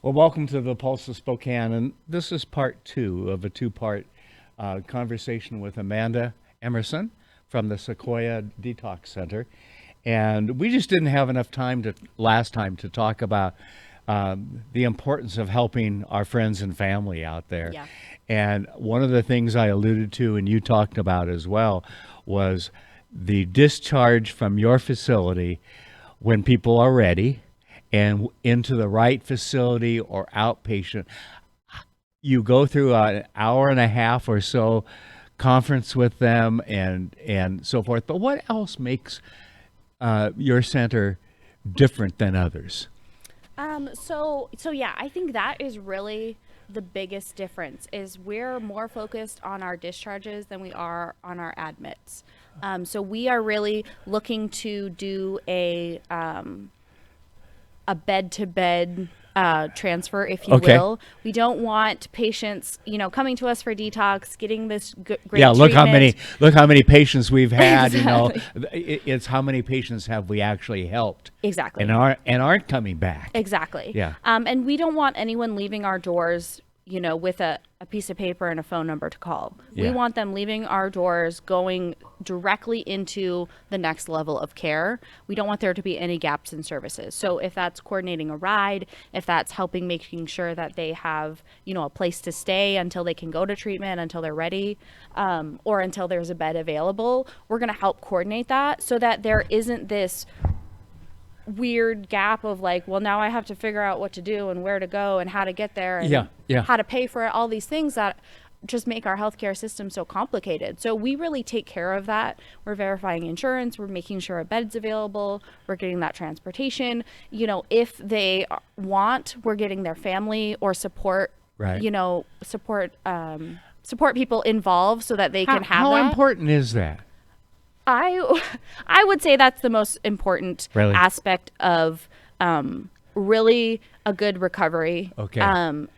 Well, welcome to the Pulse of Spokane, and this is part two of a two-part conversation with Amanda Emerson from the Sequoia Detox Center. And we just didn't have enough time last time to talk about the importance of helping our friends and family out there. Yeah. And one of the things I alluded to and you talked about as well was the discharge from your facility when people are ready and into the right facility or outpatient. You go through an hour and a half or so conference with them and so forth. But what else makes your center different than others? So yeah, I think that is really the biggest difference is we're more focused on our discharges than we are on our admits. So we are really looking to do a bed-to-bed transfer, if you will. We don't want patients, coming to us for detox, getting this great look treatment. how many patients we've had. Exactly. It's how many patients have we actually helped. Exactly. And aren't coming back. Exactly. Yeah. And we don't want anyone leaving our doors, with a piece of paper and a phone number to call. Yeah. We want them leaving our doors, going directly into the next level of care. We don't want there to be any gaps in services. So if that's coordinating a ride, if that's making sure that they have, a place to stay until they can go to treatment, until they're ready, or until there's a bed available, we're going to help coordinate that so that there isn't this weird gap of now I have to figure out what to do and where to go and how to get there and how to pay for it, all these things that just make our healthcare system so complicated. So we really take care of that. We're verifying insurance, we're making sure a bed's available, we're getting that transportation. If they want, we're getting their family or support, support people involved so that they can have how that. important is that? I would say that's the most important aspect of really a good recovery. Okay.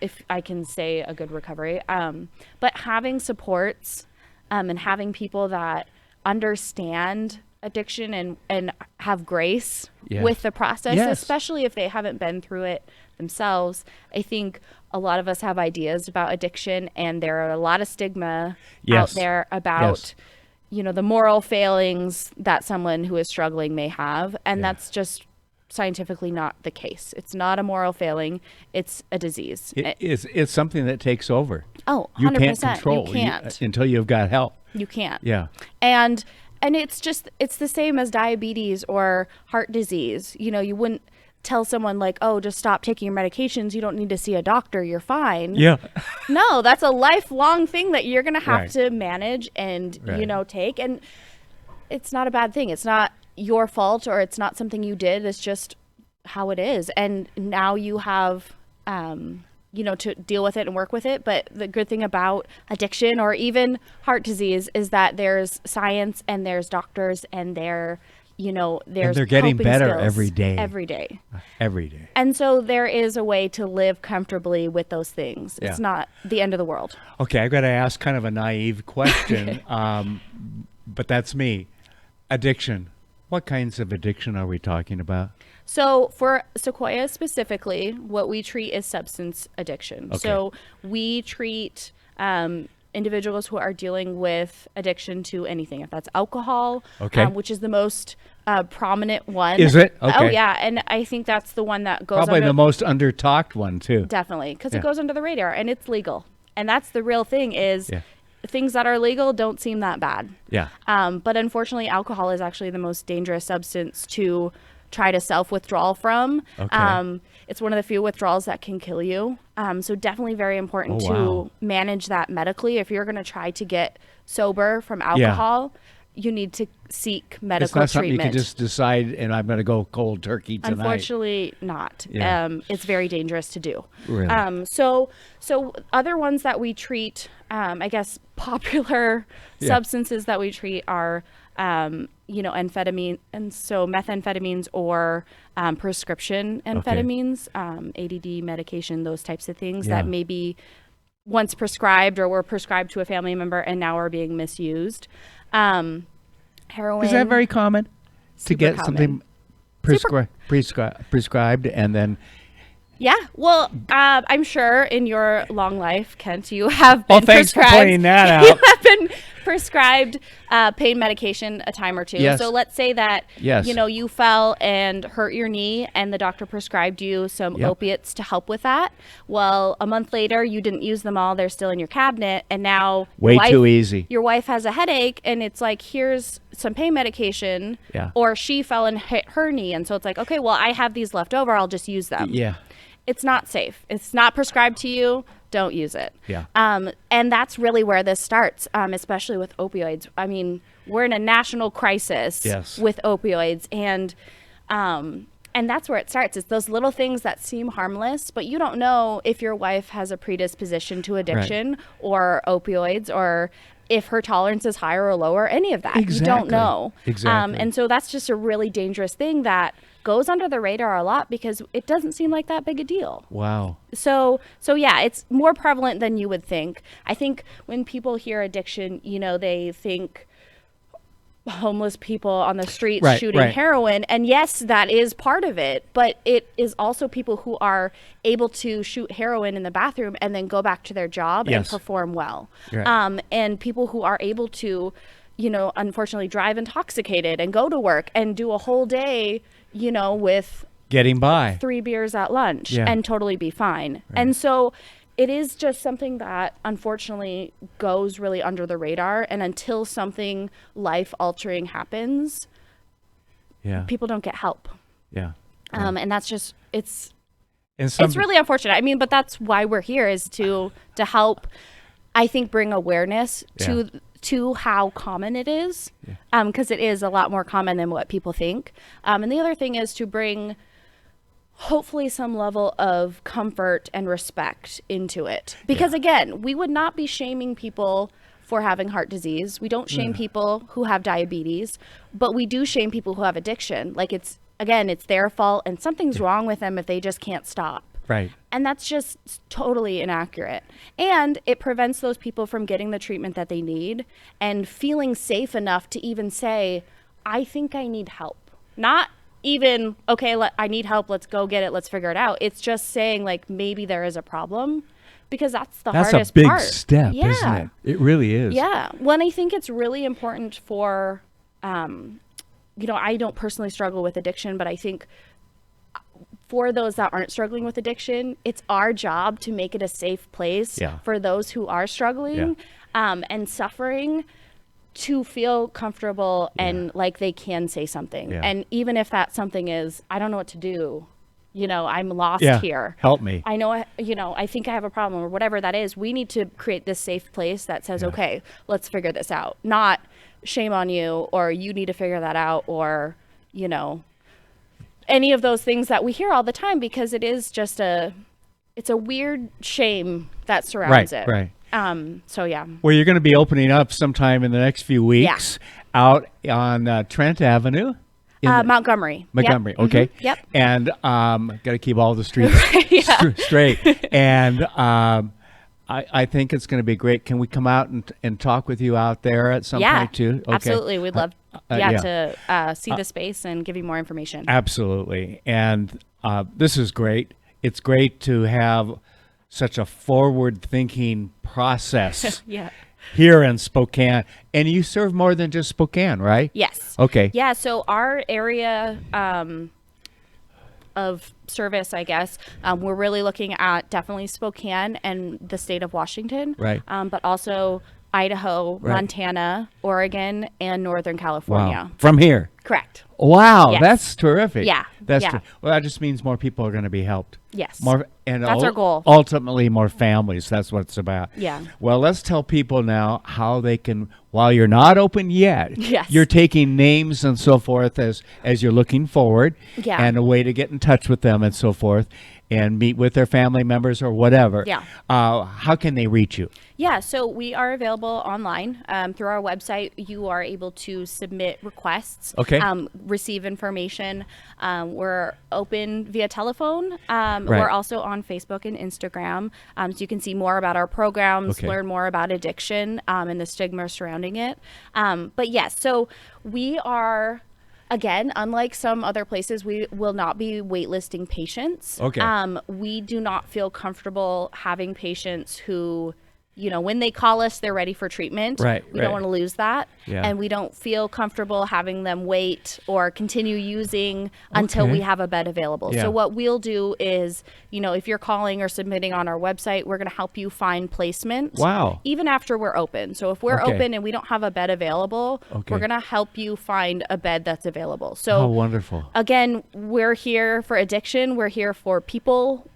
If I can say a good recovery. But having supports and having people that understand addiction and have grace with the process, especially if they haven't been through it themselves. I think a lot of us have ideas about addiction, and there are a lot of stigma out there about the moral failings that someone who is struggling may have. And that's just scientifically not the case. It's not a moral failing. It's a disease. It's something that takes over. Oh, 100%. You can't control you can't. until you've got help. You can't. Yeah. And it's the same as diabetes or heart disease. You wouldn't tell someone just stop taking your medications. You don't need to see a doctor. You're fine. Yeah. No, that's a lifelong thing that you're going to have to manage and, take. And it's not a bad thing. It's not your fault or it's not something you did. It's just how it is. And now you have, to deal with it and work with it. But the good thing about addiction or even heart disease is that there's science and there's doctors and there's and they're getting better every day. And so there is a way to live comfortably with those things. It's not the end of the world. Okay, I've got to ask kind of a naive question, but that's me. Addiction. What kinds of addiction are we talking about? So for Sequoia specifically, what we treat is substance addiction. Okay. So we treat individuals who are dealing with addiction to anything, if that's alcohol, which is the most prominent one. Is it? Okay. Oh, yeah. And I think that's the one that goes probably the most under-talked one, too. Definitely, because it goes under the radar and it's legal. And that's the real thing is things that are legal don't seem that bad. Yeah. But unfortunately, alcohol is actually the most dangerous substance to try to self-withdrawal from. Okay. It's one of the few withdrawals that can kill you. So definitely very important to manage that medically. If you're going to try to get sober from alcohol, you need to seek medical treatment. It's not something you can just decide, and I'm going to go cold turkey tonight. Unfortunately, not. Yeah. It's very dangerous to do. Really? So other ones that we treat, I guess popular substances that we treat are amphetamine, and so methamphetamines or prescription amphetamines, ADD medication, those types of things that maybe once prescribed or were prescribed to a family member and now are being misused. Heroin. Is that very common to get common. something prescribed and then Yeah. Well, I'm sure in your long life, Kent, you have been thanks for prescribed. pointing that out. You have been prescribed pain medication a time or two. Yes. So let's say that Yes. you fell and hurt your knee, and the doctor prescribed you some Yep. opiates to help with that. Well, a month later, you didn't use them all; they're still in your cabinet, and now Way too easy. Your wife has a headache, and it's like, here's some pain medication. Yeah. Or she fell and hit her knee, and so it's like, okay, well, I have these left over; I'll just use them. Yeah. It's not safe. It's not prescribed to you. Don't use it. Yeah. And that's really where this starts, especially with opioids. I mean, we're in a national crisis Yes. with opioids, and that's where it starts. It's those little things that seem harmless, but you don't know if your wife has a predisposition to addiction or opioids, or if her tolerance is higher or lower, any of that. Exactly. You don't know. Exactly. And so that's just a really dangerous thing that goes under the radar a lot because it doesn't seem like that big a deal. Wow. So yeah, it's more prevalent than you would think. I think when people hear addiction, they think homeless people on the streets Right, shooting right. heroin. And yes, that is part of it, but it is also people who are able to shoot heroin in the bathroom and then go back to their job and Yes. perform well. Right. And people who are able to, unfortunately drive intoxicated and go to work and do a whole day, with Getting by. 3 beers at lunch Yeah. and totally be fine. And so it is just something that unfortunately goes really under the radar. And until something life altering happens, Yeah. people don't get help. Yeah. And that's just, it's And some, really unfortunate. I mean, but that's why we're here, is to help, I think, bring awareness to how common it is, because it is a lot more common than what people think. And the other thing is to bring hopefully some level of comfort and respect into it. Because again, we would not be shaming people for having heart disease. We don't shame people who have diabetes, but we do shame people who have addiction. Like, it's their fault and something's wrong with them if they just can't stop. Right. And that's just totally inaccurate. And it prevents those people from getting the treatment that they need and feeling safe enough to even say, I think I need help. Not even, okay, I need help, let's go get it, let's figure it out. It's just saying, like, maybe there is a problem, because that's the hardest part. That's a big step, isn't it? It really is. Yeah. Well, I think it's really important for, I don't personally struggle with addiction, but I think for those that aren't struggling with addiction, it's our job to make it a safe place for those who are struggling and suffering, to feel comfortable and like they can say something. And even if that something is, I don't know what to do, I'm lost here. Help me. I know, I think I have a problem, or whatever that is. We need to create this safe place that says, okay, let's figure this out. Not shame on you, or you need to figure that out, or, any of those things that we hear all the time, because it is just it's a weird shame that surrounds it. Right. So yeah. Well, you're going to be opening up sometime in the next few weeks out on Trent Avenue. Montgomery. Montgomery, Yep. okay. Yep. And got to keep all the streets straight. And I think it's going to be great. Can we come out and talk with you out there at some point too? Okay. Absolutely. We'd love to see the space and give you more information. Absolutely. And this is great. It's great to have such a forward-thinking process here in Spokane. And you serve more than just Spokane, right? Yes. Okay. Yeah, so our area of service, I guess, we're really looking at definitely Spokane and the state of Washington. Right. But also Idaho, Montana, Oregon, and Northern California. Wow. From here? Correct. Wow, Yes. that's terrific. Yeah, That's yeah. well, that just means more people are going to be helped. Yes. More, and That's our goal. Ultimately, more families. That's what it's about. Yeah. Well, let's tell people now how they can, while you're not open yet, Yes. you're taking names and so forth as you're looking forward, Yeah. and a way to get in touch with them and so forth, and meet with their family members or whatever. Yeah. How can they reach you? Yeah, so we are available online through our website. You are able to submit requests, Okay. Receive information. We're open via telephone. We're also on Facebook and Instagram, so you can see more about our programs, Okay. learn more about addiction and the stigma surrounding it. But yes, so we are. Again, unlike some other places, we will not be waitlisting patients. Okay. We do not feel comfortable having patients who, when they call us, they're ready for treatment. Right. We don't want to lose that. Yeah. And we don't feel comfortable having them wait or continue using until we have a bed available. Yeah. So what we'll do is, if you're calling or submitting on our website, we're going to help you find placement. Wow. Even after we're open. So if we're open and we don't have a bed available, we're going to help you find a bed that's available. So Oh, wonderful. again, we're here for addiction. We're here for people.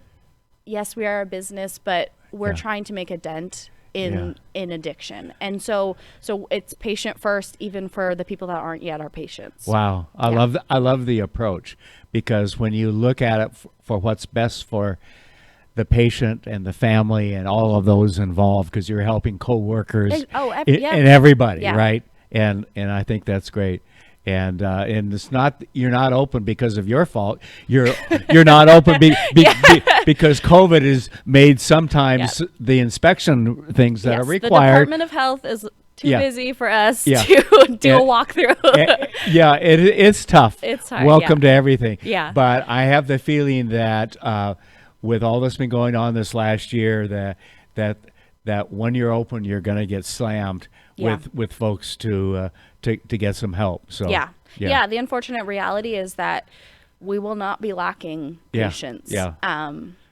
Yes, we are a business, but we're trying to make a dent in addiction. And so it's patient first, even for the people that aren't yet our patients. Wow. I love the approach, because when you look at it for what's best for the patient and the family and all of those involved, because you're helping coworkers and everybody, right? And I think that's great. And it's not, you're not open because of your fault. You're not open because COVID has made sometimes the inspection things that are required. The Department of Health is too busy for us to do a walkthrough. It's tough. It's hard. Welcome to everything. Yeah. But I have the feeling that with all that's been going on this last year, that when you're open, you're going to get slammed with folks to get some help. So the unfortunate reality is that we will not be lacking patients.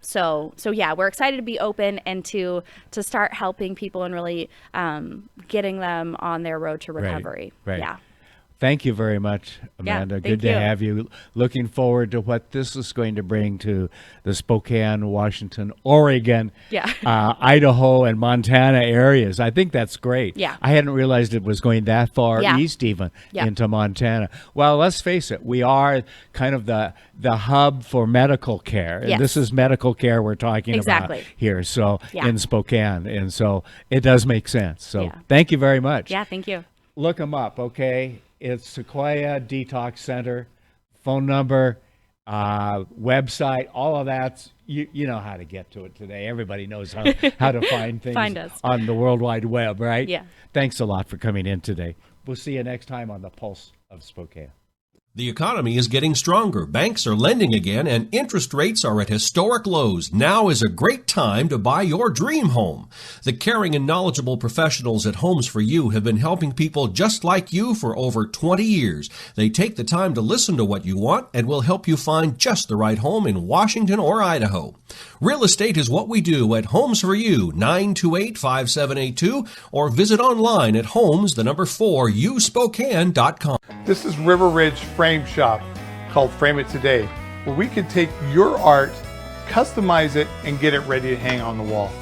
So we're excited to be open and to start helping people and really getting them on their road to recovery. Right. Yeah. Thank you very much, Amanda. Good to have you. Looking forward to what this is going to bring to the Spokane, Washington, Oregon, Idaho, and Montana areas. I think that's great. Yeah. I hadn't realized it was going that far east even into Montana. Well, let's face it. We are kind of the hub for medical care. And this is medical care we're talking about here. So in Spokane. And so it does make sense. So thank you very much. Yeah, thank you. Look them up, okay? It's Sequoia Detox Center, phone number, website, all of that. You know how to get to it today. Everybody knows how to find things Find us on the World Wide Web, right? Yeah. Thanks a lot for coming in today. We'll see you next time on the Pulse of Spokane. The economy is getting stronger. Banks are lending again, and interest rates are at historic lows. Now is a great time to buy your dream home. The caring and knowledgeable professionals at Homes for You have been helping people just like you for over 20 years. They take the time to listen to what you want and will help you find just the right home in Washington or Idaho. Real estate is what we do at Homes for You, 928-5782, or visit online at homes4uspokane.com. This is River Ridge Frame Shop, called Frame It Today, where we can take your art, customize it, and get it ready to hang on the wall.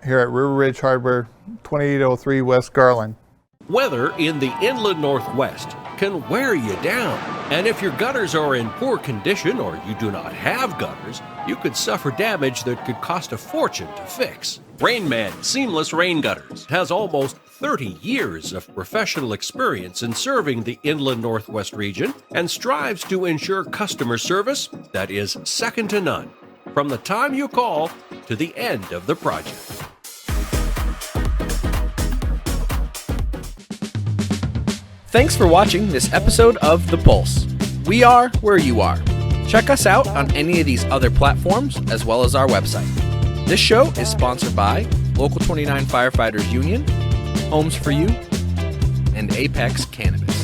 Here at River Ridge Hardware, 2803 West Garland. Weather in the inland Northwest can wear you down. And if your gutters are in poor condition or you do not have gutters, you could suffer damage that could cost a fortune to fix. Rainman Seamless Rain Gutters has almost 30 years of professional experience in serving the inland Northwest region and strives to ensure customer service that is second to none, from the time you call to the end of the project. Thanks for watching this episode of The Pulse. We are where you are. Check us out on any of these other platforms as well as our website. This show is sponsored by Local 29 Firefighters Union, Homes for You, and Apex Cannabis.